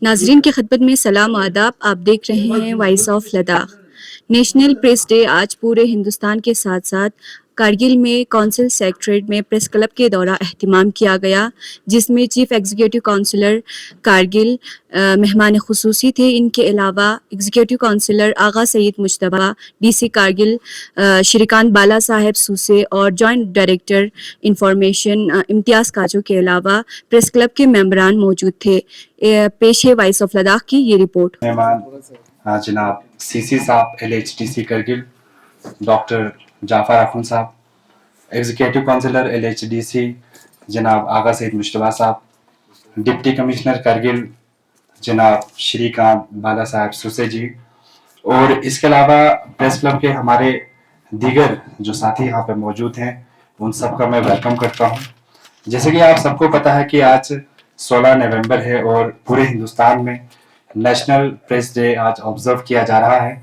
ناظرین کی خدمت میں سلام و آداب. آپ دیکھ رہے ہیں voice of Ladakh. National press day آج پورے ہندوستان کے ساتھ ساتھ کارگل میں کونسل سیکریٹریٹ میں پریس کلب کے دورہ اہتمام کیا گیا، جس میں چیف ایگزیکٹو کونسلر کارگل مہمان خصوصی تھے. ان کے علاوہ ایگزیکٹو کونسلر آغا سید مجتبیٰ، ڈی سی کارگل شریکانت بالا صاحب سوسے اور جوائنٹ ڈائریکٹر انفارمیشن امتیاز کاجو کے علاوہ پریس کلب کے ممبران موجود تھے. پیش ہے وائس آف لداخ کی یہ رپورٹ. مہمان جناب سی سی صاحب LHDC کرگل، ڈاکٹر جعفر اخن صاحب، ایگزیکٹو کونسلر LHDC جناب آغا سید مجتبیٰ صاحب، ڈپٹی کمشنر کرگل جناب شری کانت بالا صاحب سوسے جی، اور اس کے علاوہ پریس کلب کے ہمارے دیگر جو ساتھی یہاں پہ موجود ہیں ان سب کا میں ویلکم کرتا ہوں. جیسے کہ آپ سب کو پتہ ہے کہ آج 16 نومبر ہے اور پورے ہندوستان میں نیشنل پریس ڈے آج آبزرو کیا جا رہا ہے.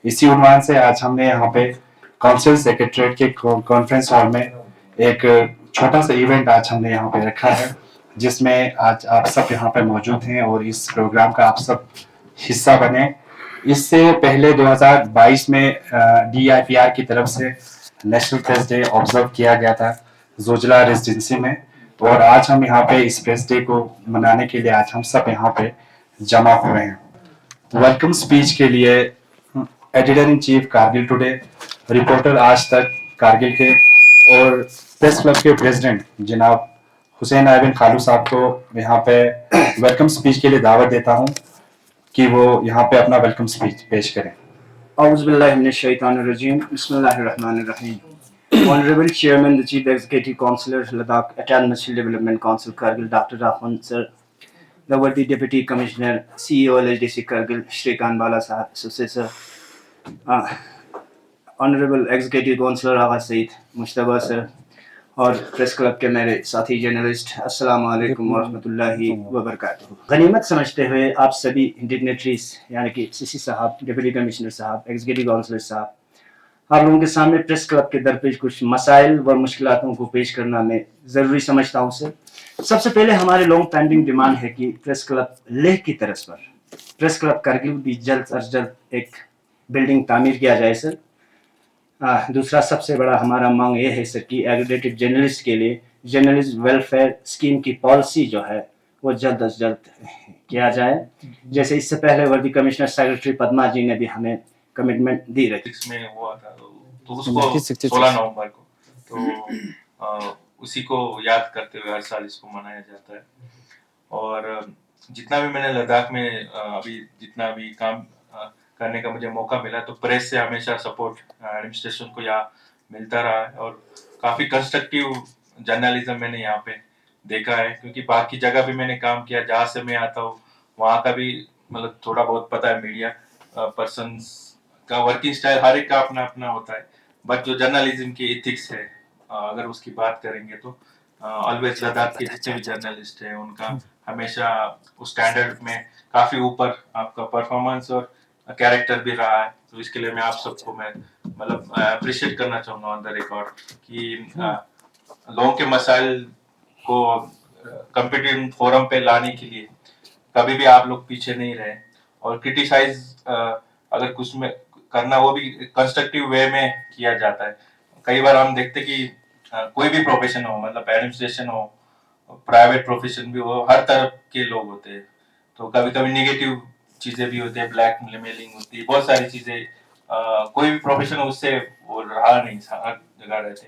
اسی عنوان سے آج ہم نے یہاں پہ کونسل سیکریٹریٹ کے کانفرنس ہال میں ایک چھوٹا سا ایونٹ آج ہم نے یہاں پہ رکھا ہے، جس میں آج آپ سب یہاں پہ موجود ہیں اور اس پروگرام کا آپ سب حصہ بنے. اس سے پہلے 2022 میں DIPR کی طرف سے نیشنل پریس ڈے آبزرو کیا گیا تھا زوجلا ریزیڈنسی میں، اور آج ہم یہاں پہ اس پریس ڈے کو منانے کے لیے آج ہم سب یہاں پہ جمع ہوئے ہیں. ویلکم سپیچ کے لیے editor in chief Kargil today, reporter آج تک کارگل کے اور پریس کلب کے پریزیڈنٹ جناب حسین ایبن خالو صاحب کو یہاں پہ ویلکم سپیچ کے لیے دعوت دیتا ہوں کہ وہ یہاں پہ اپنا ویلکم سپیچ پیش کریں. اعوذ باللہ من الشیطان الرجیم، بسم اللہ الرحمن الرحیم. Honorable Chairman, the Chief Executive Councillor, Ladakh International Development Council, Kargil, Dr. Rahman Sir, the worthy Deputy Commissioner, CEO LHDC Kargil, Shrikant Bala Sahab, Suse Sir, Honorable Executive Councillor Agha Said Mujtaba Sir, اور press club کے میرے ساتھی journalist, السلام علیکم ورحمۃ اللہ وبرکاتہ. غنیمت سمجھتے ہوئے آپ سبھی ڈگنیٹریز یعنی کہ CC صاحب، ڈپٹی کمشنر صاحب، ایگزیکٹو کونسلر صاحب، آپ لوگوں کے سامنے پریس کلب کے درپیش کچھ مسائل و مشکلاتوں کو پیش کرنا میں ضروری سمجھتا ہوں سر. سب سے پہلے ہمارے لانگ پینڈنگ ڈیمانڈ ہے کہ پریس کلب لیہ کی طرز پر پریس کلب کرگل بھی جلد از جلد ایک بلڈنگ تعمیر کیا جائے سر. دوسرا سب سے بڑا ہمارا مانگ یہ ہے سر کہ ایگریگیٹڈ جرنلسٹ کے لیے جرنلسٹ ویلفیئر اسکیم کی پالیسی جو ہے وہ جلد از جلد کیا جائے، جیسے اس سے پہلے وردی کمشنر سیکرٹری پدما جی نے بھی ہمیں کمٹمنٹ دی رہی. میں ہوا تھا تو اس کو 16 نومبر کو، تو اسی کو یاد کرتے ہوئے ہر سال اس کو منایا جاتا ہے. اور جتنا بھی میں نے لداخ میں ابھی جتنا بھی کام کرنے کا مجھے موقع ملا تو پریس سے ہمیشہ سپورٹ ایڈمنسٹریشن کو یہاں ملتا رہا ہے، اور کافی کنسٹرکٹیو جرنلزم میں نے یہاں پہ دیکھا ہے. کیونکہ باقی جگہ بھی میں نے کام کیا جہاں سے میں آتا ہوں، وہاں کا بھی مطلب تھوڑا بہت پتہ ہے. میڈیا پرسنس کا ورکنگ سٹائل ہر ایک کا اپنا اپنا ہوتا ہے، بٹ جو جرنلزم کی ایتھکس ہے اگر اس کی بات کریں گے تو آلویز لداخ کے جتنے بھی جرنلسٹ ہیں ان کا ہمیشہ اس سٹینڈرڈ میں کافی اوپر آپ کا پرفارمنس اور کیریکٹر بھی رہا ہے. تو اس کے لیے میں آپ سب کو میں مطلب اپریشیٹ کرنا چاہوں گا آن دا ریکارڈ کہ لوگوں کے مسائل کو کمپیٹیو فورم پہ لانے کے لیے کبھی بھی آپ لوگ پیچھے نہیں رہے، اور کرٹیسائز اگر کچھ میں کرنا وہ بھی کنسٹرکٹیو وے میں کیا جاتا ہے. کئی بار ہم دیکھتے کہ کوئی بھی پروفیشن ہو، مطلب ایڈمنسٹریشن ہو، پرائیویٹ پروفیشن بھی ہو، ہر طرف کے لوگ ہوتے ہیں. تو کبھی کبھی نیگیٹو چیزیں بھی ہوتی ہے، بلیک میلنگ ہوتی ہے، بہت ساری چیزیں. کوئی بھی پروفیشن ہو اس سے وہ رہا نہیں، ہر جگہ رہتے.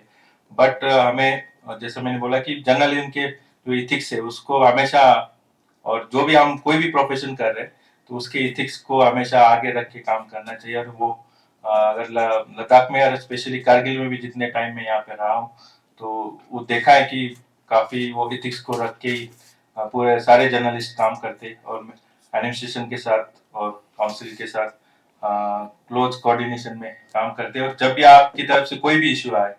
بٹ ہمیں جیسے میں نے بولا کہ جرنلزم کے جو ایتھکس ہے اس کو ہمیشہ، اور جو بھی ہم کوئی بھی پروفیشن کر رہے ہیں تو اس کے ایتھکس کو ہمیشہ آگے رکھ کے کام کرنا چاہیے. اور وہ اگر لداخ میں اور اسپیشلی کارگل میں بھی جتنے ٹائم میں یہاں پہ رہا ہوں تو وہ دیکھا ہے کہ کافی وہ ایتھکس کو رکھ کے ہی پورے سارے جرنلسٹ کام کرتے، اور ایڈمنسٹریشن کے ساتھ اور کاؤنسل کے ساتھ کلوز کوآرڈینیشن میں کام کرتے. اور جب بھی آپ کی طرف سے کوئی بھی ایشو آئے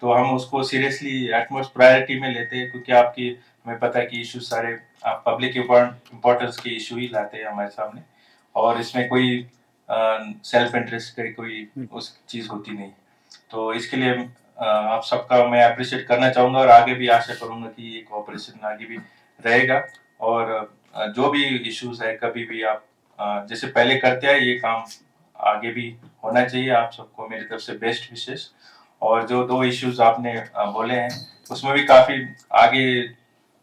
تو ہم اس کو سیریسلی ایٹموسٹ پرائرٹی میں لیتے ہیں، کیونکہ آپ کی ہمیں پتہ ہے کہ ایشو سارے آپ پبلک امپورٹنس کے ایشو ہی لاتے ہیں ہمارے سامنے، اور اس میں کوئی سیلف انٹرسٹ کی کوئی اس چیز ہوتی نہیں. تو اس کے لیے آپ سب کا میں اپریشیٹ کرنا چاہوں گا، اور آگے بھی آشا کروں گا کہ یہ کوآپریشن آگے بھی رہے گا. اور जो भी इश्यूज है कभी भी आप जैसे पहले करते आए ये काम आगे भी होना चाहिए। आप सबको मेरी तरफ से बेस्ट विशेष। और जो 2 इश्यूज आपने बोले हैं उसमें भी काफी आगे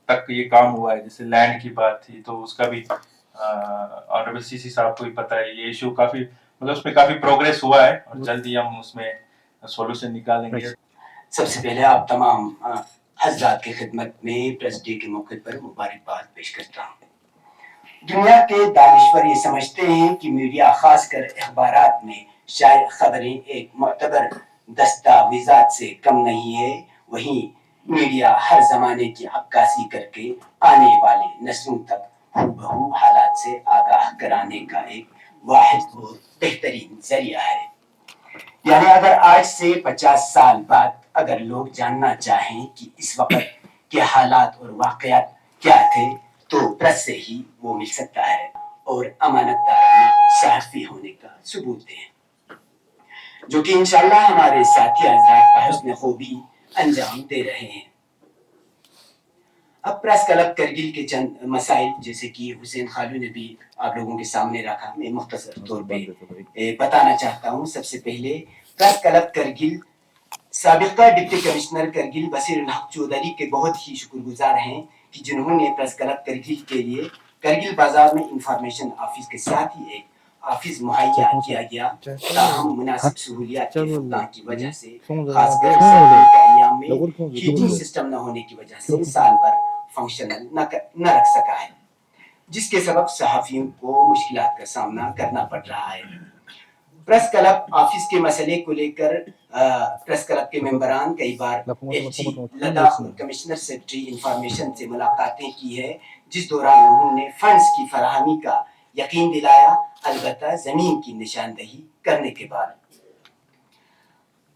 तक ये काम हुआ है। जैसे लैंड की बात थी तो उसका भी ऑनरेबल सीसी साहब को भी पता है ये इशू काफी मतलब उसमें काफी प्रोग्रेस हुआ है और जल्दी हम उसमें सोल्यूशन निकालेंगे। सबसे पहले आप तमाम हजरात की खिदमत में प्रेस डे के मौके पर मुबारकबाद पेश करता हूँ। दुनिया के दानिश्वर ये समझते हैं कि मीडिया खासकर अखबारात में शायद खबरें एक मुतबर दस्तावेजात से कम नहीं है, वहीं मीडिया हर जमाने की अक्कासी करके आने वाले नस्लों तक हूबहू हालात से आगाह कराने का एक वाहिद और बेहतरीन जरिया है। यानी अगर आज से 50 साल बाद अगर लोग जानना चाहें कि इस वक्त के हालात और वाकयात क्या थे तो प्रेस से ही वो मिल सकता है और अमानतदाराना सहाफी होने का सबूत है, जो कि इंशाल्लाह हमारे साथी हज़रात का हुस्न खूबी अंजाम दे रहे हैं। अब प्रेस क्लब करगिल के चंद मसाइल जैसे कि हुसैन खालू ने भी आप लोगों के सामने रखा, मैं मुख्तसर तौर पे बताना चाहता हूँ। सबसे पहले प्रेस क्लब करगिल साबिका डिप्टी कमिश्नर करगिल बसीर हक चौधरी के बहुत ही शुक्रगुजार हैं कि जिन्होंने प्रेस क्लब करगिल के लिए करगिल बाजार में इंफॉर्मेशन ऑफिस के साथ ही एक ऑफिस मुहैया किया गया, ताहम मुनासिब सहूलियात के फुकदान की वजह से खासकर सर्दियों के अय्याम में हीटिंग सिस्टम न होने की वजह से साल भर फंक्शनल न रख सका है, जिसके सबब सहाफियों को मुश्किलात का सामना करना पड़ रहा है। प्रेस क्लब ऑफिस के मसले को लेकर प्रेस क्लब के मेंबरान कई बार LG Ladakh commissioner secretary information से मुलाकातें की है, जिस दौरान उन्होंने फंड्स की फराहमी का यकीन दिलाया, अलबत्ता जमीन की निशानदही करने के बाद।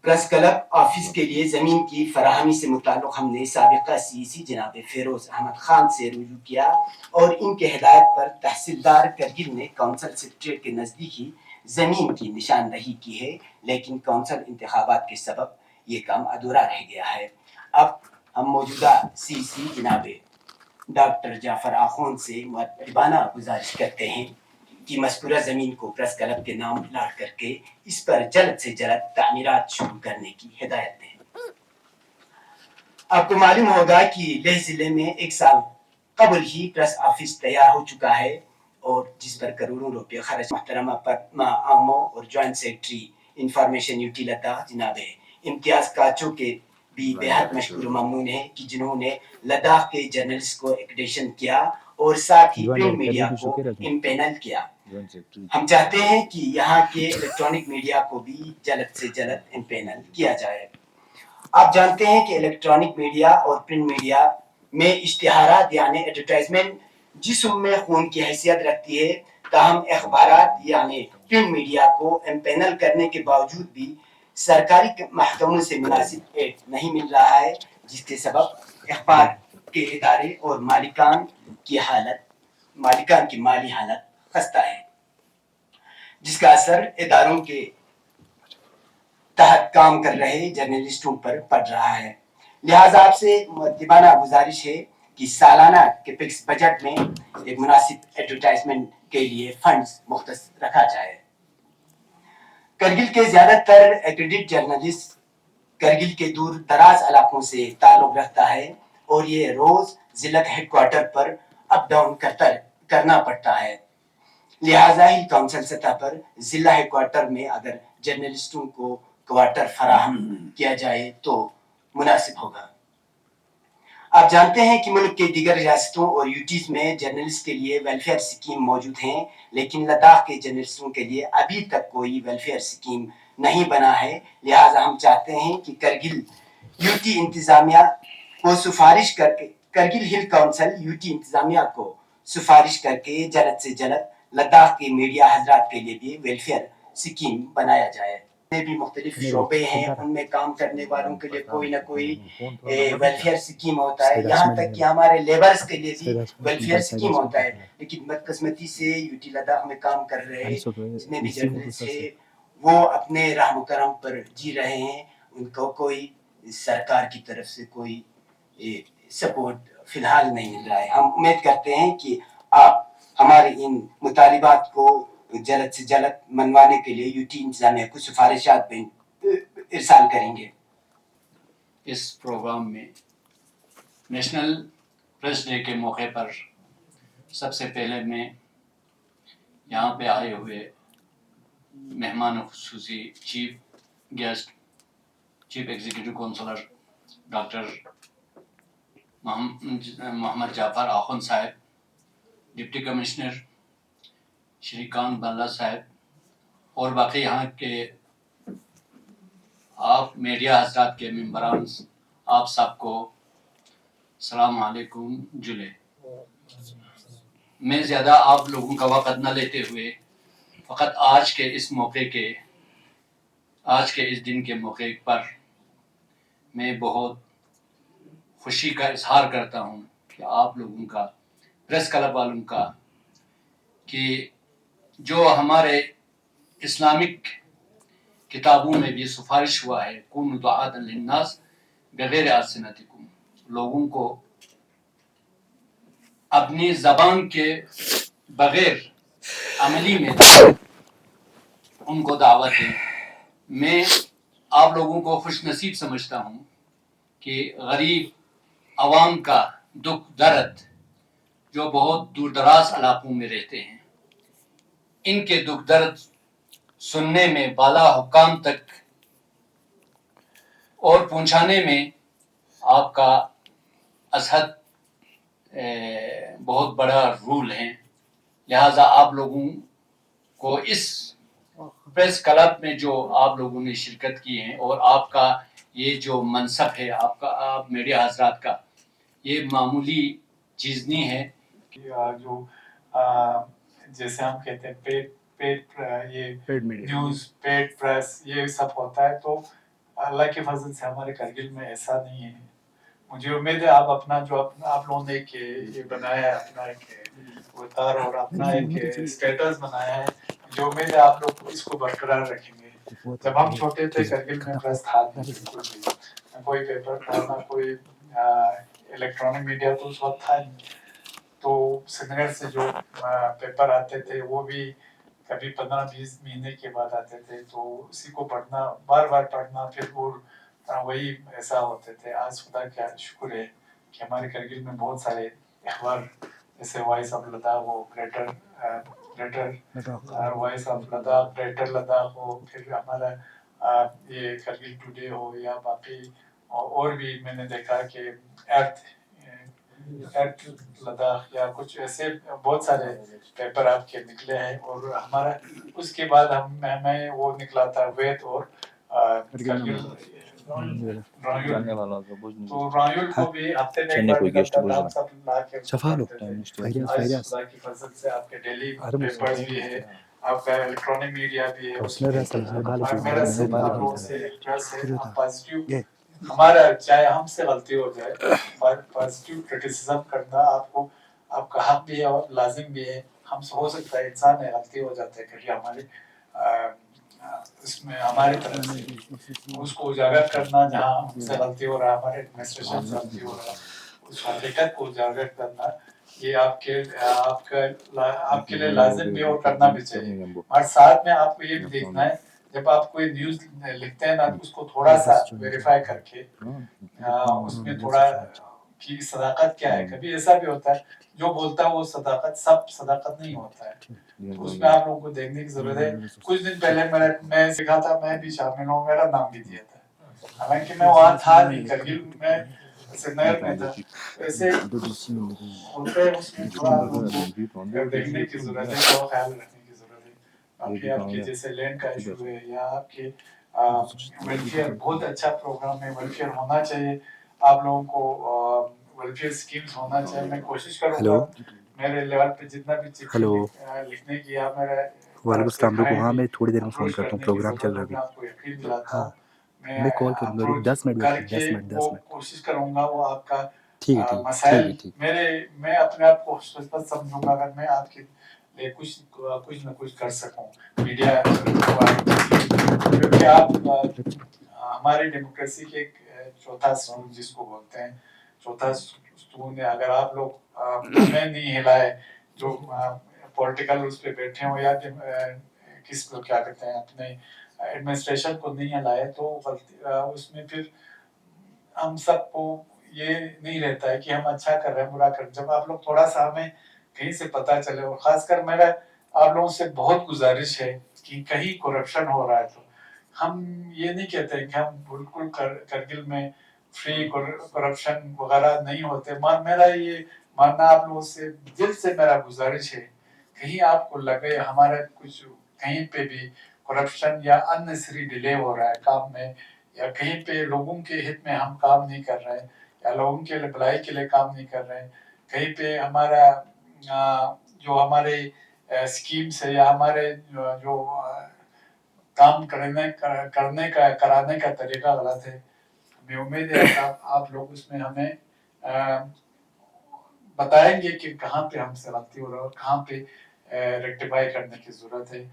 प्रेस क्लब ऑफिस के लिए जमीन की फराहमी से मुताल्लिक हमने साबिका सीसी जनाब फेरोज अहमद खान से रुजू किया और इनके हिदायत पर तहसीलदार करगिल ने काउंसिल सेक्रेटरीट के नजदीक ही जमीन की निशानदही की है, लेकिन काउंसिल इंतखाबात के सबब ये काम अधूरा रह गया है। अब हम मौजूदा सीसी जनाब डॉक्टर जाफर आखून से मुअद्दबाना गुजारिश करते हैं कि मज़कूरा ज़मीन को प्रेस क्लब के नाम लाट करके इस पर जल्द से जल्द तामीरात शुरू करने की हिदायत दें। आपको मालूम होगा कि लेह जिले में 1 साल कबल ही प्रेस ऑफिस तैयार हो चुका है और जिस पर करोड़ों रुपये खर्च। मोहतरमा पद्मा आमो और joint secretary information UT Ladakh जनाब इम्तियाज काचो के भी बेहद मशकूर ममनून है कि जिन्होंने लद्दाख के जर्नलिस्ट को एक्रेडिटेशन किया और साथ ही प्रिंट मीडिया को इम्पैनल किया। हम चाहते हैं कि यहाँ के इलेक्ट्रॉनिक मीडिया को भी जल्द से जल्द इम्पैनल किया जाए। आप जानते हैं कि इलेक्ट्रॉनिक मीडिया और प्रिंट मीडिया में इश्तिहारात यानी एडवर्टाइजमेंट जिस्म में खून की हैसियत रखती है, ताहम अखबारात यानी प्रिंट मीडिया को इम्पैनल करने के बावजूद भी सरकारी महकमों से मुनासिब एड नहीं मिल रहा है, जिसके सबब अखबार के इदारे और मालिकान की माली हालत खस्ता है, जिसका असर इदारों के तहत काम कर रहे जर्नलिस्टों पर पड़ रहा है। लिहाजा आपसे मुअद्दबाना गुजारिश है कि सालाना के फिक्स बजट में एक मुनासिब एडवर्टाइजमेंट के लिए फंड्स मुख्तस रखा जाए। करगिल के ज्यादातर एक्रेडिट जर्नलिस्ट करगिल के दूर दराज इलाकों से ताल्लुक रखता है और ये रोज जिला हेडक्वार्टर पर अप डाउन करना पड़ता है। लिहाजा ही काउंसिल सतह पर जिला हेडक्वार्टर में अगर जर्नलिस्टों को क्वार्टर फराहम किया जाए तो मुनासिब होगा। आप जानते हैं कि मुल्क के दीगर रियासतों और यूटीज में जर्नलिस्ट के लिए वेलफेयर स्कीम मौजूद हैं, लेकिन लद्दाख के जर्नलिस्टों के लिए अभी तक कोई वेलफेयर स्कीम नहीं बना है। लिहाजा हम चाहते हैं कि करगिल यूटी इंतजामिया को सिफारिश करके करगिल हिल काउंसिल यूटी इंतजामिया को सिफारिश करके जल्द से जल्द लद्दाख के मीडिया हजरात के लिए भी वेलफेयर स्कीम बनाया जाए। भी मुख्तलिफ शोबे हैं, उनमें काम करने वालों के लिए कोई ना कोई वेलफेयर स्कीम होता है, यहाँ तक कि हमारे लेबर्स के लिए भी वेलफेयर स्कीम होता है। लेकिन बदकिस्मती से यूटी लद्दाख में काम कर रहे जितने भी जर्नलिस्ट है वो अपने राह करम पर जी रहे हैं, उनको कोई सरकार की तरफ से कोई सपोर्ट फिलहाल नहीं मिल रहा है। हम उम्मीद करते हैं कि आप हमारे इन मुतालिबात को जल्द से जल्द मनवाने के लिए यूटी इंतजामिया को सिफारिशात भी इरसाल करेंगे। इस प्रोग्राम में नेशनल प्रेस डे के मौके पर सबसे पहले मैं यहाँ पे आए हुए मेहमान खुसूसी chief guest chief executive councillor doctor Mohammad Jafar Akhoon Sahab, deputy commissioner Shrikant बाला साहब और बाकी यहाँ के आप मीडिया हजरात के मेंबरान, आप सबको सलाम अलैकुम जुले। मैं ज़्यादा आप लोगों का वक़्त न लेते हुए फ़कत आज के इस दिन के मौके पर मैं बहुत खुशी का इजहार करता हूँ कि आप लोगों का, प्रेस क्लब वालों का, कि जो हमारे इस्लामिक किताबों में भी सिफारिश हुआ है कुनु दुआतन लिन्नास बगैर अलसिनतिकुम, लोगों को अपनी ज़बान के बगैर अमली में उनको दावत है। मैं आप लोगों को खुश नसीब समझता हूँ कि गरीब आवाम का दुख दर्द, जो बहुत दूर दराज इलाकों में रहते हैं, इनके दुख दर्द सुनने में, बाला हुकाम तक और पहुंचाने में आपका असहद बहुत बड़ा रूल है। लिहाजा आप लोगों को इस प्रेस क्लब में जो आप लोगों ने शिरकत की है और आपका ये जो मनसब है, आपका आप मीडिया हजरात का, ये मामूली चीज़ नहीं है। जो जैसे हम कहते हैं पेड न्यूज़, पेड प्रेस, ये सब होता है, तो अल्लाह के फजल से हमारे करगिल में ऐसा नहीं है। मुझे उम्मीद है आप अपना जो आप लोगों ने ये बनाया है, अपना एक अवतार और अपना एक स्टेटस बनाया है, मुझे उम्मीद है आप लोग इसको बरकरार रखेंगे। जब हम छोटे थे करगिल में प्रेस था नहीं, बिल्कुल भी ना कोई पेपर था, ना कोई इलेक्ट्रॉनिक मीडिया तो उस वक्त था नहीं। तो श्रीनगर से जो पेपर आते थे वो भी कभी 15-20 महीने के बाद आते थे, तो उसी को पढ़ना, बार बार पढ़ना, फिर वो वही ऐसा होते थे। आज खुदा का शुक्र है कि हमारे करगिल में बहुत सारे अखबार, जैसे वॉइस ऑफ लद्दाख हो, greater voice of Ladakh, greater Ladakh हो, फिर हमारा ये करगिल टुडे हो, या बाकी और भी मैंने देखा कि अर्थ लद्दाख, या कुछ ऐसे बहुत सारे पेपर आपके निकले हैं। और हमारा उसके बाद हमें वो निकला था वेद और तो रायुल को भी हफ्ते में एक बार निकलता था, हम सब ला के खुदा की फजल से आपके डेली पेपर्स भी है, आपका इलेक्ट्रॉनिक मीडिया भी है, मेरा सिर्फ आप लोगों से रिक्वेस्ट है, आप पॉजिटिव, हमारा चाहे हमसे गलती हो जाए, पॉजिटिव क्रिटिसिज्म करना आपको, आपका हक भी है और लाजिम भी है। हमसे हो सकता है, इंसान है, गलती हो जाता है कभी हमारे इसमें, हमारी तरफ से उसको उजागर करना, जहाँ हमसे गलती हो रहा है, हमारे एडमिनिस्ट्रेशन से गलती हो रहा है, उस हकीकत को उजागर करना, ये आपके लिए लाजिम भी और करना भी चाहिए। और साथ में आपको ये भी देखना है, जब आप कोई न्यूज़ लिखते हैं ना, उसको थोड़ा सा वेरीफाई करके उसमें थोड़ा कि सदाकत क्या है। कभी ऐसा भी होता है जो बोलता है वो सब सदाकत नहीं होता है, तो उसमें आप लोगों को देखने की जरूरत है। कुछ दिन पहले मैं सीखा था, मैं भी शामिल हूँ, मेरा नाम भी दिया था, हालांकि मैं वहाँ था नहीं, करगिल में श्रीनगर में था। ऐसे होते हैं, उसमें थोड़ा देखने की जरूरत है, थोड़ा ख्याल रखने की जरूरत है। बाकी आपके जैसे लैंड का इशू है, या आपके वेलफेयर, बहुत अच्छा प्रोग्राम है, वेलफेयर होना चाहिए, आप लोगों को वेलफेयर स्कीम्स होना चाहिए। मैं कोशिश करूँगा मेरे लेवल पे जितना भी लिखने की, या मेरा वालेकुम अस्सलाम। रुको, हाँ मैं थोड़ी देर में फ़ोन करता हूँ, प्रोग्राम चल रहा है अभी। हाँ मैं कॉल करूँगा, रुक 10 मिनट वेट, 10 मिनट कोशिश करूँगा वो आपका ठीक है, मसाइल मैं अपने आप को खुशकिस्मत समझूंगा अगर मैं आपके लिए कुछ न कुछ कर सकूं मीडिया, क्योंकि आप हमारी डेमोक्रेसी के चौथा स्तून जिसको बोलते हैं, चौथा स्तून है। अगर आप लोग हमें नहीं हिलाए जो पॉलिटिकल उस पे बैठे हों या किस को क्या कहते हैं अपने एडमिनिस्ट्रेशन को नहीं लाए तो उसमें फिर हम सबको ये नहीं रहता है कि हम अच्छा कर रहे हैं बुरा कर रहे हैं। जब आप लोग थोड़ा सा हमें कहीं से पता चले, और खासकर मेरा आप लोगों से बहुत गुजारिश है कि कहीं करप्शन हो रहा है तो हम ये नहीं कहते हैं कि हम बिल्कुल करगिल में फ्री करप्शन वगैरह नहीं होते। मेरा ये मानना आप लोगों से दिल से मेरा गुजारिश है, कहीं आपको लगे हमारे कुछ कहीं पे भी करप्शन या अननेसेसरी डिले हो रहा है काम में, या कहीं पे लोगों के हित में हम काम नहीं कर रहे हैं, या लोगों के लिए भलाई के लिए काम नहीं कर रहे हैं, कहीं पे हमारा जो हमारे स्कीम्स है या हमारे जो काम कराने का तरीका गलत है। हमें उम्मीद है कि आप लोग उसमें हमें बताएंगे कि कहाँ पे हमसे गलती हो रहा है और कहाँ पे रेक्टिफाई करने की जरूरत है।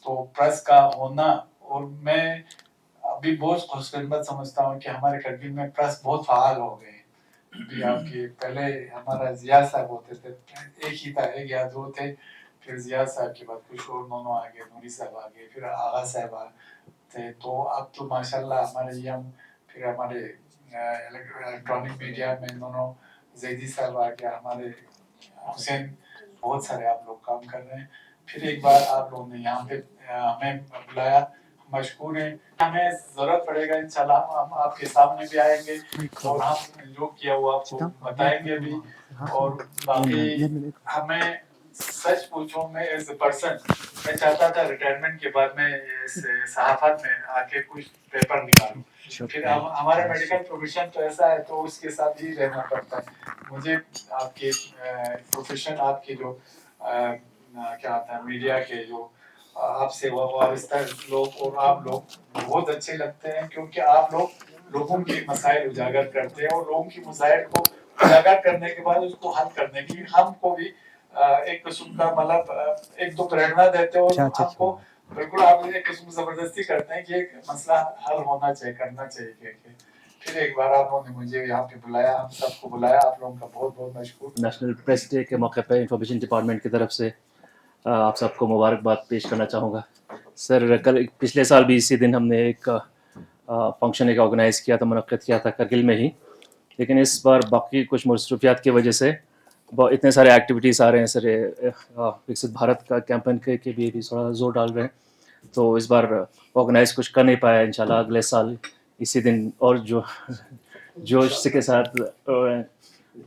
तो प्रेस का होना, और मैं अभी बहुत खुशकिस्मत समझता हूँ कि हमारे करगिल में प्रेस बहुत फाल हो गए। अभी आपके पहले हमारा जिया साहब होते थे, एक ही था, एक या दो थे, फिर जिया साहब के बाद कुछ और दोनों आ गए, नूरी साहब आ गए, फिर आगा साहब आ थे। तो अब तो माशाल्लाह हमारे यम फिर हमारे इलेक्ट्रॉनिक मीडिया में दोनों जैदी साहब आ गया, हमारे हुसैन, बहुत सारे आप लोग काम कर रहे हैं। फिर एक बार आप लोगों ने यहाँ पे हमें बुलाया, मशकूर हैं। हमें जरूरत पड़ेगा इंशाल्लाह हम आपके सामने भी आएंगे और हम जो किया वो आपको बताएंगे भी। और बाकी हमें सच पूछूं, मैं एज ए पर्सन मैं चाहता था रिटायरमेंट के बाद में इस सहाफत में आके कुछ पेपर निकालूं। फिर हमारा मेडिकल प्रोफेशन तो ऐसा है तो उसके साथ ही रहना पड़ता है। मुझे आपके प्रोफेशन, आपके जो क्या होता है मीडिया के जो आपसे वाबस्ता लोग और आप लोग बहुत अच्छे लगते हैं, क्योंकि आप लोग लोगों के मसाइल उजागर करते हैं और लोगों की मसाइल को उजागर करने के बाद उसको हल करने की हमको भी एक किस्म का मतलब एक दो प्रेरणा देते हो, और हमको बिल्कुल आप एक किस्म जबरदस्ती करते हैं कि एक मसला हल होना चाहिए, करना चाहिए। फिर एक बार आप लोगों ने मुझे यहाँ पे बुलाया, हम सबको बुलाया, आप लोगों का बहुत बहुत मशकूर। नेशनल प्रेस डे के मौके पर इंफॉर्मेशन डिपार्टमेंट की तरफ से आप सबको मुबारकबाद पेश करना चाहूँगा। सर कल पिछले साल भी इसी दिन हमने एक फंक्शन एक ऑर्गेनाइज़ किया था, मुनक्किद किया था करगिल में ही, लेकिन इस बार बाकी कुछ मसरूफियात की वजह से इतने सारे एक्टिविटीज़ आ रहे हैं सर, विकसित भारत का कैंपेन के भी थोड़ा जोर डाल रहे हैं, तो इस बार ऑर्गेनाइज़ कुछ कर नहीं पाया। इंशाल्लाह अगले साल इसी दिन और जो जोश के साथ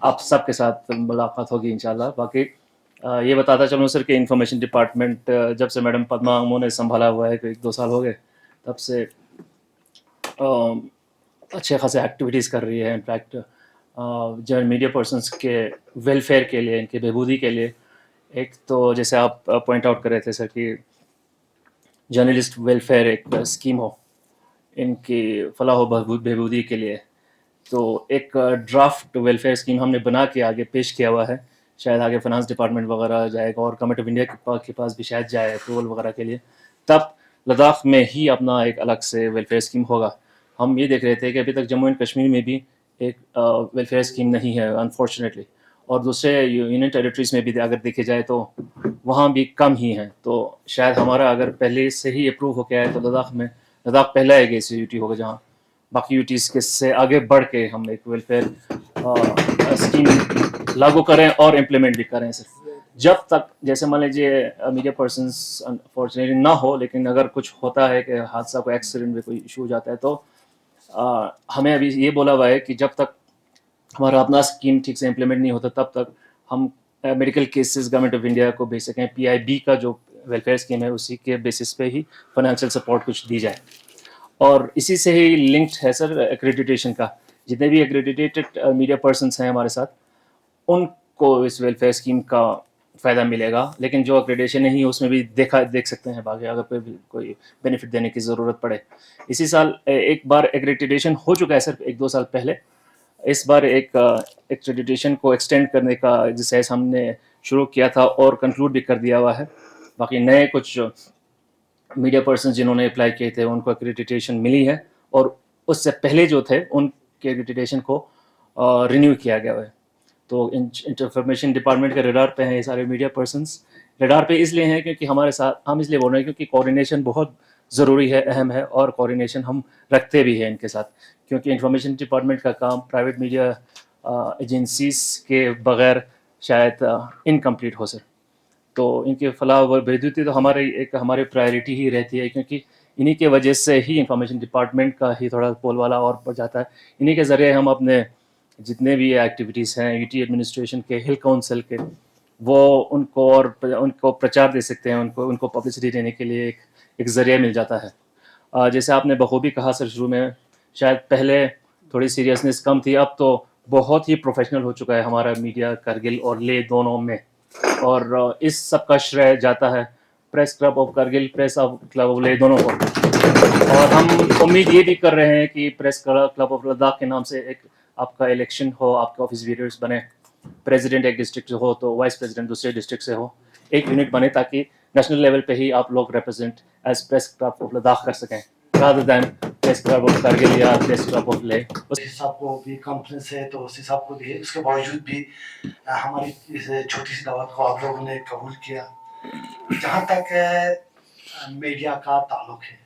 आप सबके साथ मुलाकात होगी इंशाल्लाह। बाकी ये बताता चलूँ सर कि इंफॉर्मेशन डिपार्टमेंट जब से मैडम पद्मा अमू ने संभाला हुआ है, 1-2 साल हो गए, तब से अच्छे खासे एक्टिविटीज़ कर रही है। इनफैक्ट जो मीडिया पर्सन्स के वेलफेयर के लिए, इनके बहबूदी के लिए, एक तो जैसे आप पॉइंट आउट कर रहे थे सर कि जर्नलिस्ट वेलफेयर एक स्कीम हो इनकी फलाह बहबूदी के लिए, तो एक ड्राफ्ट वेलफेयर स्कीम हमने बना के आगे पेश किया हुआ है। शायद आगे फाइनेंस डिपार्टमेंट वगैरह जाएगा और गवर्नमेंट ऑफ इंडिया के पास भी शायद जाए अप्रूवल वगैरह के लिए, तब लद्दाख में ही अपना एक अलग से वेलफेयर स्कीम होगा। हम ये देख रहे थे कि अभी तक जम्मू एंड कश्मीर में भी एक वेलफेयर स्कीम नहीं है अनफॉर्चुनेटली, और दूसरे यूनियन टेरिटरीज़ में भी अगर देखे जाए तो वहाँ भी कम ही हैं। तो शायद हमारा अगर पहले से ही अप्रूव हो गया है तो लद्दाख पहला एक ऐसी यूटी होगा जहाँ बाकी यूटीज़ के से आगे बढ़ के हम एक वेलफेयर स्कीम लागू करें और इम्प्लीमेंट भी करें सर। जब तक जैसे मान लीजिए मीडिया पर्सन्स अनफॉर्चुनेटली ना हो, लेकिन अगर कुछ होता है कि हादसा कोई एक्सीडेंट में कोई इशू हो जाता है, तो हमें अभी ये बोला हुआ है कि जब तक हमारा अपना स्कीम ठीक से इम्प्लीमेंट नहीं होता तब तक हम medical cases government of India को भेज सकें। PIB का जो वेलफेयर स्कीम है उसी के बेसिस पे ही फाइनेंशियल सपोर्ट कुछ दी जाए, और इसी से ही लिंक्ड है सर एक्रेडिटेशन का। जितने भी एक्रेडिटेटेड मीडिया पर्सन्स हैं हमारे साथ, उनको इस वेलफेयर स्कीम का फ़ायदा मिलेगा, लेकिन जो एक्रेडिटेशन नहीं है उसमें भी देख सकते हैं बाकी अगर कोई बेनिफिट देने की ज़रूरत पड़े। इसी साल एक बार एक्रेडिटेशन हो चुका है सर 1-2 साल पहले, इस बार एक एक्रेडिटेशन को एक्सटेंड करने का एक्सरसाइज हमने शुरू किया था और कंक्लूड भी कर दिया हुआ है। बाकी नए कुछ मीडिया पर्सन जिन्होंने अप्लाई किए थे उनको एक्रेडिटेशन मिली है, और उससे पहले जो थे उनके एक्रेडिटेशन को रिन्यू किया गया है। تو انفارمیشن ڈپارٹمنٹ کے ریڈار پہ ہیں یہ سارے میڈیا پرسنس. ریڈار پہ اس لیے ہیں کیونکہ ہمارے ساتھ ہم اس لیے بول رہے ہیں کیونکہ کوآرڈینیشن بہت ضروری ہے, اہم ہے, اور کوآرڈینیشن ہم رکھتے بھی ہیں ان کے ساتھ, کیونکہ انفارمیشن ڈپارٹمنٹ کا کام پرائیویٹ میڈیا ایجنسیز کے بغیر شاید انکمپلیٹ ہو سکے. تو ان کی فلاح و بہبودی تو ہماری پرائرٹی ہی رہتی ہے, کیونکہ انہی کے وجہ سے ہی انفارمیشن ڈپارٹمنٹ کا ہی تھوڑا بول والا اور بڑھ جاتا ہے. انہی کے ذریعے ہم اپنے جتنے بھی ایکٹیویٹیز ہیں یو ٹی ایڈمنسٹریشن کے, ہل کونسل کے, وہ ان کو پرچار دے سکتے ہیں, ان کو پبلسٹی دینے کے لیے ایک ذریعہ مل جاتا ہے. جیسے آپ نے بخوبی کہا سر شروع میں, شاید پہلے تھوڑی سیریسنیس کم تھی, اب تو بہت ہی پروفیشنل ہو چکا ہے ہمارا میڈیا کرگل اور لے دونوں میں, اور اس سب کا شرے جاتا ہے press club of Kargil, press club of لے دونوں کو. اور ہم امید یہ بھی کر رہے ہیں کہ پریس کلب آف لداخ کے نام سے ایک آپ کا الیکشن ہو, آپ کے آفس بیئرز بنے, پریزیڈنٹ ایک ڈسٹرکٹ سے ہو تو وائس پریزیڈنٹ دوسرے ڈسٹرکٹ سے ہو, ایک یونٹ بنے تاکہ نیشنل لیول پہ ہی آپ لوگ represent as press club of Ladakh کر سکیں rather then press club of Kargil یا پریس کلب آف لے. حساب کو بھی کانفرنس ہے تو اس حساب کو بھی ہے, اس کے باوجود بھی ہماری اس چھوٹی سی دعوت کو آپ لوگوں نے قبول کیا. جہاں تک میڈیا کا تعلق ہے,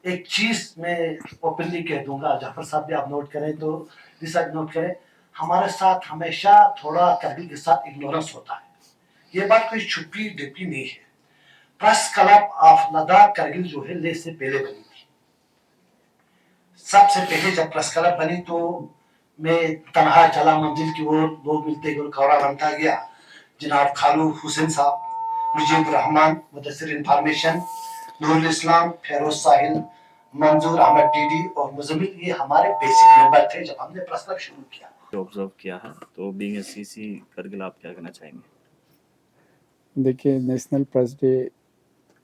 ایک چیز میں اوپنلی کہہ دوں گا, جعفر صاحب بھی آپ نوٹ کریں تو نوٹ کریں, ہمارے ساتھ ہمیشہ تھوڑا کرگل کے ساتھ اگنورنس ہوتا ہے. یہ بات کوئی چھپی ڈپی نہیں ہے. Press club of Ladakh Kargil جو ہے لے سے پہلے بنی تھی. سب سے پہلے جب پریس کلب بنی تو میں تنہا چلا منزل کی اور لوگ ملتے گل کورا بنتا گیا. جناب خالو حسین صاحب, مجیب الرحمان, مدثر انفارمیشن, نور الاسلام, فیروز ساحل, منظور احمد ڈی ڈی اور مزمل, یہ ہمارے بیسک ممبر تھے جب ہم نے پریس کلب شروع کیا. آبزرو کیا ہے تو بینگ اے سی سی کرگل آپ کیا کہنا چاہیں گے؟ دیکھیے, نیشنل پریس ڈے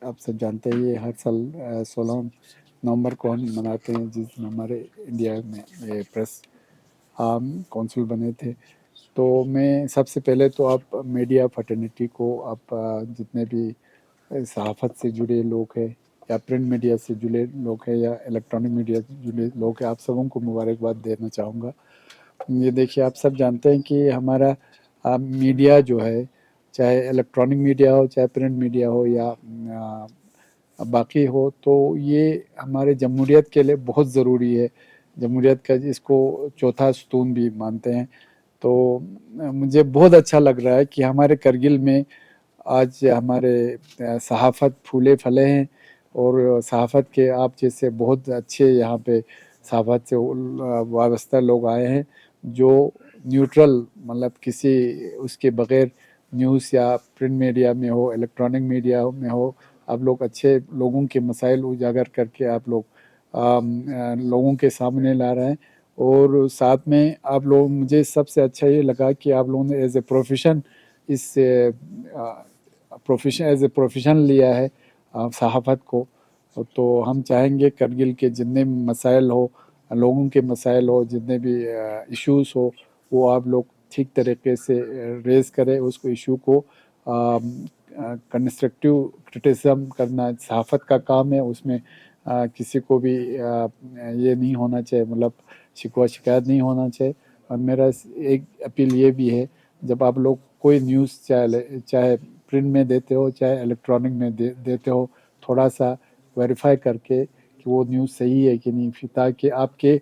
آپ سب جانتے ہیں, یہ ہر سال 16 نومبر کو ہم مناتے ہیں, جس دن ہمارے انڈیا میں یہ پریس کونسل بنے تھے. تو میں سب سے پہلے تو آپ میڈیا فٹرنیٹی کو, آپ جتنے بھی صحافت سے جڑے لوگ ہیں یا پرنٹ میڈیا سے جڑے لوگ ہیں یا الیکٹرانک میڈیا سے جڑے لوگ ہیں, آپ سبوں کو مبارکباد دینا چاہوں گا. یہ دیکھیے, آپ سب جانتے ہیں کہ ہمارا میڈیا جو ہے, چاہے الیکٹرانک میڈیا ہو, چاہے پرنٹ میڈیا ہو یا باقی ہو, تو یہ ہمارے جمہوریت کے لیے بہت ضروری ہے. جمہوریت کا اس کو چوتھا ستون بھی مانتے ہیں. تو مجھے بہت اچھا لگ رہا ہے کہ ہمارے کرگل میں آج ہمارے صحافت پھولے پھلے ہیں, اور صحافت کے آپ جیسے بہت اچھے یہاں پہ صحافت سے وابستہ لوگ آئے ہیں, جو نیوٹرل, مطلب کسی اس کے بغیر نیوز یا پرنٹ میڈیا میں ہو, الیکٹرانک میڈیا میں ہو, آپ لوگ اچھے لوگوں کے مسائل اجاگر کر کے آپ لوگ لوگوں کے سامنے لا رہے ہیں. اور ساتھ میں آپ لوگ, مجھے سب سے اچھا یہ لگا کہ آپ لوگوں نے as a profession as a profession لیا ہے صحافت کو. تو ہم چاہیں گے کرگل کے جتنے بھی مسائل ہو, لوگوں کے مسائل ہو, جتنے بھی ایشوز ہو, وہ آپ لوگ ٹھیک طریقے سے ریز کریں اس کو, ایشو کو. کنسٹرکٹیو کرٹیسزم کرنا صحافت کا کام ہے, اس میں کسی کو بھی یہ نہیں ہونا چاہیے, مطلب شکوہ شکایت نہیں ہونا چاہیے. اور میرا ایک اپیل یہ بھی ہے, جب آپ لوگ کوئی نیوز چاہے پرنٹ میں دیتے ہو چاہے الیکٹرانک میں دیتے ہو, تھوڑا سا ویریفائی کر کے کہ وہ نیوز صحیح ہے کہ نہیں, تاکہ آپ کے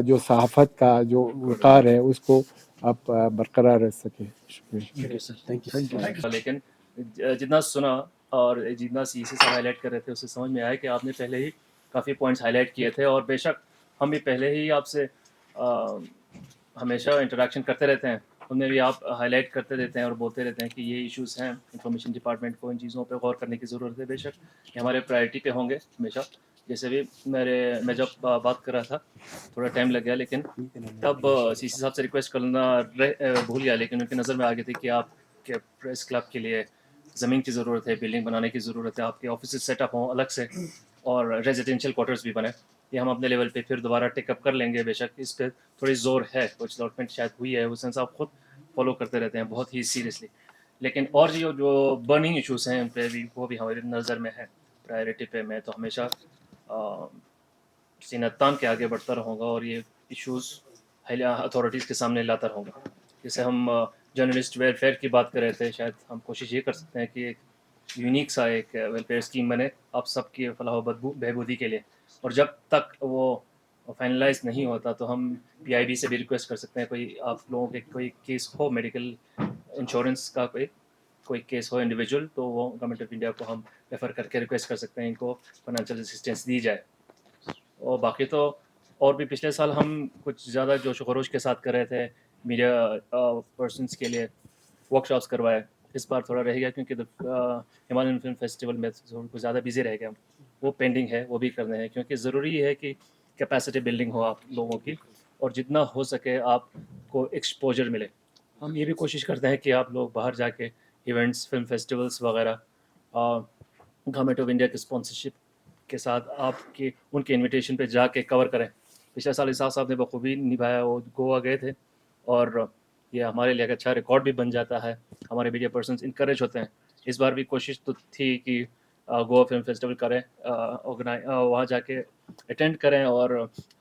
جو صحافت کا جو وقار ہے اس کو آپ برقرار رہ سکیں. شکریہ. لیکن جتنا سنا اور جتنا سی سے ہائی لائٹ کر رہے تھے, اس سے سمجھ میں آیا کہ آپ نے پہلے ہی کافی پوائنٹس ہائی لائٹ کیے تھے, اور بے شک ہم بھی پہلے ہی آپ سے ہمیشہ انٹریکشن کرتے رہتے ہیں, ان میں بھی آپ ہائی لائٹ کرتے رہتے ہیں اور بولتے رہتے ہیں کہ یہ ایشوز ہیں, انفارمیشن ڈپارٹمنٹ کو ان چیزوں پہ غور کرنے کی ضرورت ہے. بے شک یہ ہمارے پرائرٹی پہ ہوں گے ہمیشہ. جیسے بھی میں جب بات کر رہا تھا تھوڑا ٹائم لگ گیا, لیکن تب سی سی صاحب سے ریکویسٹ کرنا بھول گیا, لیکن ان کی نظر میں آ گئی تھی کہ آپ کے پریس کلب کے لیے زمین کی ضرورت ہے, بلڈنگ بنانے کی ضرورت ہے, آپ کے آفیسز سیٹ اپ ہوں الگ سے, اور ریزیڈینشیل کوارٹرز بھی بنے. یہ ہم اپنے لیول پہ پھر دوبارہ ٹیک اپ کر لیں گے. بے شک اس پہ تھوڑی زور ہے, کچھ ڈیولپمنٹ شاید ہوئی ہے, حسین صاحب خود فالو کرتے رہتے ہیں بہت ہی سیریسلی. لیکن اور جو برننگ ایشوز ہیں ان پہ بھی, وہ بھی ہماری نظر میں ہے پرائرٹی پہ. میں تو ہمیشہ سینہ تان کے آگے بڑھتا رہوں گا اور یہ ایشوز اتھارٹیز کے سامنے لاتا رہوں گا. جیسے ہم جرنلسٹ ویلفیئر کی بات کر رہے تھے، شاید ہم کوشش یہ کر سکتے ہیں کہ ایک یونیک سا ایک ویلفیئر اسکیم بنے آپ سب کی فلاح و بہبودی کے لیے، اور جب تک وہ فائنلائز نہیں ہوتا تو ہم PIB سے بھی ریکویسٹ کر سکتے ہیں، کوئی آپ لوگوں کے کوئی کیس ہو میڈیکل انشورنس کا کوئی کیس ہو انڈیویجول، تو وہ گورنمنٹ آف انڈیا کو ہم ریفر کر کے ریکویسٹ کر سکتے ہیں ان کو فائنینشیل اسسٹنس دی جائے. اور باقی تو اور بھی پچھلے سال ہم کچھ زیادہ جوش و خروش کے ساتھ کر رہے تھے میڈیا پرسنس کے لیے ورک شاپس کروائے. اس بار تھوڑا رہ گیا کیونکہ ہمالیین فلم فیسٹیول میں کچھ زیادہ بزی رہ گیا، وہ پینڈنگ ہے، وہ بھی کرنے ہیں کیونکہ ضروری ہے کہ کیپیسٹی بلڈنگ ہو آپ لوگوں کی، اور جتنا ہو سکے آپ کو ایکسپوجر ملے. ہم یہ بھی کوشش کرتے ہیں کہ آپ لوگ باہر جا کے ایونٹس، فلم فیسٹیولس وغیرہ گورنمنٹ آف انڈیا کے اسپانسرشپ کے ساتھ آپ کی ان کے انویٹیشن پہ جا کے کور کریں. پچھلے سال اسحاق صاحب نے بخوبی نبھایا، وہ گوا گئے تھے، اور یہ ہمارے لیے ایک اچھا ریکارڈ بھی بن جاتا ہے. ہمارے میڈیا پرسنس انکریج ہوتے ہیں. اس بار بھی کوشش تو تھی کہ گوا فلم فیسٹیول کریں، وہاں جا کے اٹینڈ کریں اور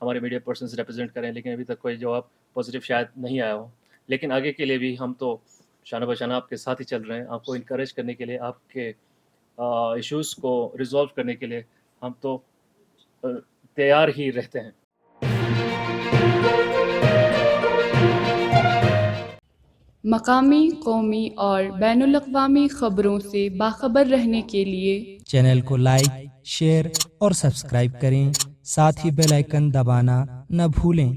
ہمارے میڈیا پرسنس ریپرزینٹ کریں، لیکن ابھی تک کوئی جواب پازیٹیو شاید نہیں آیا ہو. لیکن آگے کے لیے بھی ہم تو شانہ بشانہ آپ کے ساتھ ہی چل رہے ہیں. آپ کو انکریج کرنے کے لیے، آپ کے ایشوز کو ریزالو کرنے کے لیے ہم تو تیار ہی رہتے ہیں. مقامی، قومی اور بین الاقوامی خبروں سے باخبر رہنے کے لیے چینل کو لائک، شیئر اور سبسکرائب کریں، ساتھ ہی بیل آئیکن دبانا نہ بھولیں.